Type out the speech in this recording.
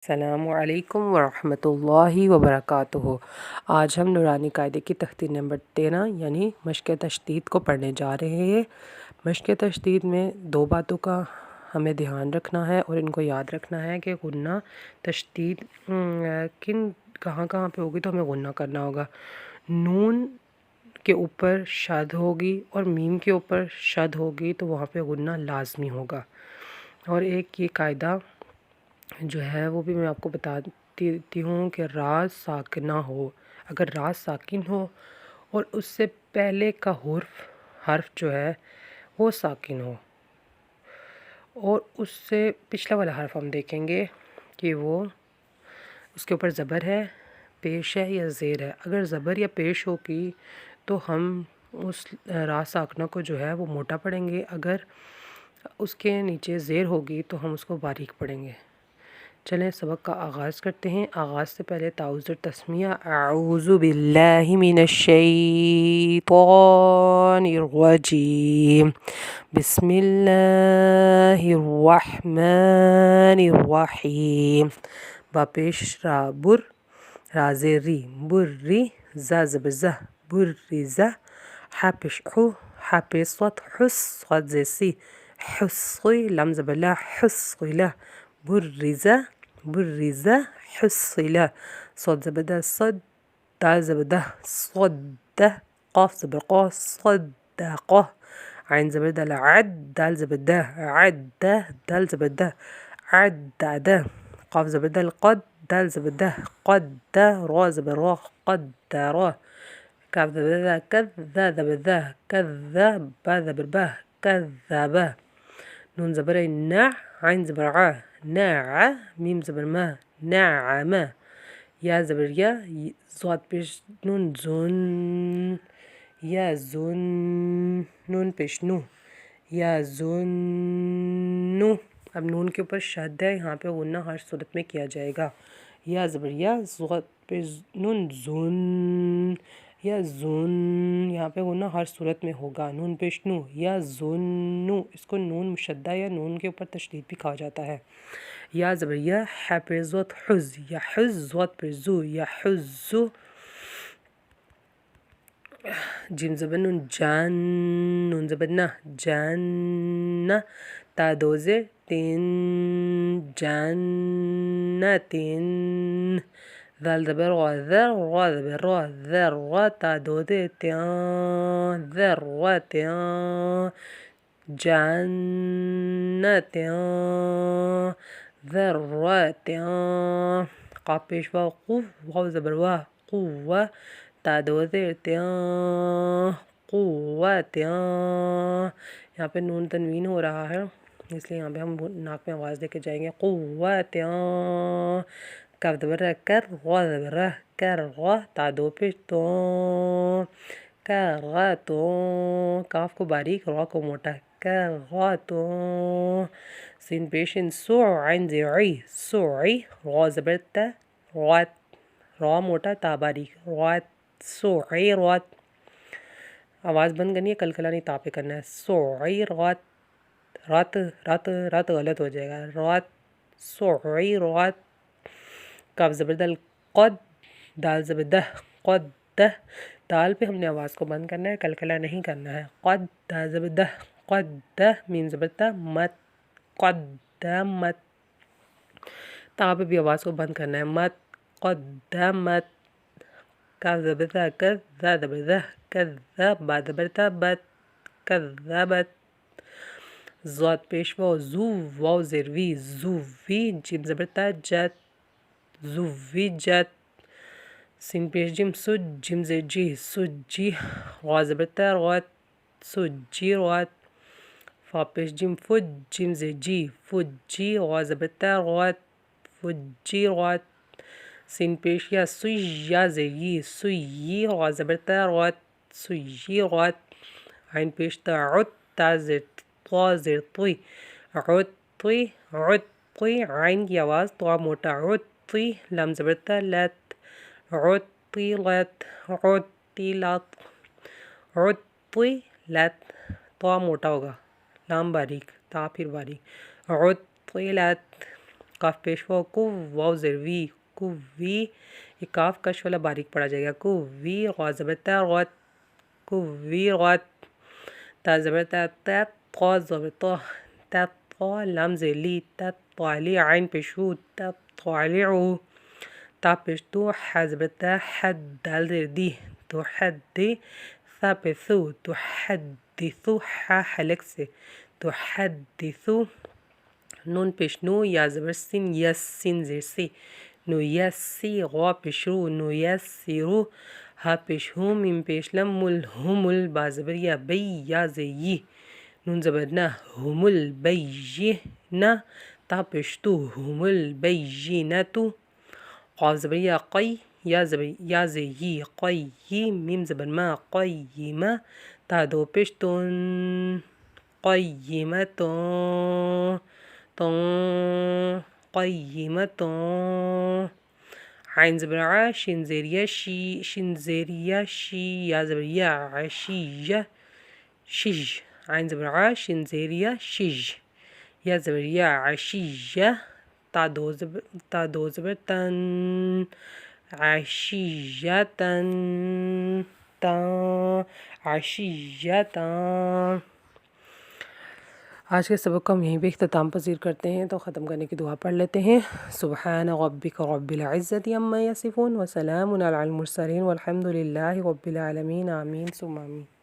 السلام علیکم ورحمۃ اللہ وبرکاتہ۔ آج ہم نورانی قاعدے کی تختی نمبر 13 یعنی مشق تشدید کو پڑھنے جا رہے ہیں۔ مشق تشدید میں دو باتوں کا ہمیں دھیان رکھنا ہے اور ان کو یاد رکھنا ہے کہ غنہ تشدید کہاں پہ ہوگی تو ہمیں غنہ کرنا ہوگا۔ نون کے اوپر شد ہوگی اور میم کے اوپر شد ہوگی تو وہاں پہ غنہ لازمی ہوگا۔ اور ایک یہ قاعدہ جو ہے وہ بھی میں آپ کو بتا دیتی ہوں کہ را ساکنہ ہو، اگر را ساکن ہو اور اس سے پہلے کا حرف جو ہے وہ ساکن ہو اور اس سے پچھلا والا حرف ہم دیکھیں گے کہ وہ اس کے اوپر زبر ہے، پیش ہے یا زیر ہے۔ اگر زبر یا پیش ہوگی تو ہم اس را ساکنہ کو جو ہے وہ موٹا پڑھیں گے، اگر اس کے نیچے زیر ہوگی تو ہم اس کو باریک پڑھیں گے۔ چلیں سبق کا آغاز کرتے ہیں۔ آغاز سے پہلے تعوذ تسمیہ، اعوذ باللہ من الشیطان الرجیم، بسم اللہ الرحمن الرحیم۔ با پیش را بر، را زیر ری، بری، زا زبر زہ، بریزہ، حا پیش حو، حا پیش صاد، حس، صاد زیر سی، حصی، لام زبر لا، حصلہ، بریزہ، بریزہ، حصلہ، صاد زبر دا، صد، دال زبر دہ، صدہ، قاف زبر قا، صدقہ، عین زبر دال، عد، دال زبر دہ، عدہ، دال زبر دہ، عددہ، قاف زبر دال، قد، دال زبر دہ، قدہ، را زبر را، قدرہ، کاف زبر دا، کذ، ذا زبر ذہ، کذہ، با زبر بہ، کذبہ، نون زبر نع، عین زبر ع، نع، میم زبر ما، نعم، یا زبر یا، ضاد پیش نون، زن، یا زن، نون پیش نو، یا زنو۔ اب نون کے اوپر شد ہے، یہاں پہ غنہ ہر صورت میں کیا جائے گا۔ یا زبر یا، ضاد پیش نون، زن، یا زن، یہاں پہ غنہ ہر صورت میں ہوگا۔ نون پیش نو، یا زنو، اس کو نون مشدہ یا نون کے اوپر تشدید بھی کہا جاتا ہے۔ یا زبر یا، حا پیش ضاد حز، یا حز، ضاد پیش زو، یا حزو، جیم زبر نون، جان، نون زبر نہ، جانہ، تا دو زیر، تین، جانتین، ذال زبر غا، ذر، را زبر را، ذرہ، تا دو زیر، تیان، ذرتیان، جانتیان، ذرتیان، قاف پیش واو، قو، واو زبر وا، قوہ، تا دو زیر، تیان، قوتیان، یہاں پہ نون تنوین ہو رہا ہے اس لیے یہاں پہ ہم ناک میں آواز دے کے جائیں گے، قوتیان، کاف زبر را، کر، غا زبر را، کرغہ، تا دو پیش، تون، کرغتون، کاف کو باریک، را کو موٹا، کرغتون، سین پیش سو، عین زیر عی، سوعی، غا زبر تا، غات، را موٹا تا باریک، غات، سعیرات، آواز بند کرنی ہے، کلکلانی تا پہ کرنا ہے، سعیرات، رات، رات، رات غلط ہو جائے گا، رات، سعیرات، کاف زبر دال، قد، دال زبر دہ، قدہ، دال پہ ہم نے آواز کو بند کرنا ہے، کلکلا نہیں کرنا ہے، قد، دال زبر دہ، قدہ، میم زبر تا، مت، قدمت، تا پہ بھی آواز کو بند کرنا ہے، مت، قدمت، کاف زبر تا، کذ، ذا زبر ذہ، کذب، با زبر تا، بت، کذبت، ضاد پیش واو، زو، واو زیر وی، زووی، جیم زبر تا، جت، زوجت، سین پیش جیم، سج، جیم زیر جی، سجی، غا زبر تا، غت، سجیرات، فا پیش جیم، فج، جیم زیر جی، فجی، غا زبر تا، غت، فجیرات، سین پیش یا، سوی، یا زیر یی، سویی، غا زبر تا، غت، سوییغات، عین پیش تا، عت، تا زیر طا زیر طی، عطی، عطی، عین کی آواز طا موٹا، عطی، لام زبر تا، لت، عطیلت، عطیلت، عطیلت، طا موٹا ہوگا، لام باریک، تا پھر باریک، عطیلت، کاف پیش واو کو، واو زیر وی، کووی، یہ کاف کش والا باریک پڑا جائے گا، کووی، غا زبر تا، غت، کووی غت، تا زبر تا، تت، قا زبر تا، تطغى، لام زیر لی، تطالع، عین پیش ہو، تطالع، تا پیش تو، ح زبر تا، حد، دال زیر دی، تحدی، ثا پہ ثو، تحدث، ح حلق سے، تحدث، نون پیش نو، یا زبر سین، یس، سین زیر سی، نو یسی، غا پیش رو، نو یسرو، ہا پیش ہو، میم پیش لم، مل، ہمل، با زبر یا، بی، یا زی، نون زبر نا، ہم البینہ، تا پیش تو، ہم البینۃ، قاف زبر یا، قی، یا زبر یا زی، قی، میم زبر ما، قیمہ، تا دو پیش تن، قیمۃ، تن، قیمۃ، عین زبر ع، شین زیر یا، شی، شین زیر یا، شی، یا زبر یا، عشیہ، شج، عین زبر ع، شین زیر یا، شج، یا زبر یا، عشیہ، تا دو زبر تن، عشیۃً، تن، عشیۃً۔ آج کے سبق کو ہم یہیں پہ اختتام پذیر کرتے ہیں، تو ختم کرنے کی دعا پڑھ لیتے ہیں۔ سبحان ربک رب العزة عما یصفون وسلام علی المرسلین والحمد للہ رب العالمین، آمین ثم آمین۔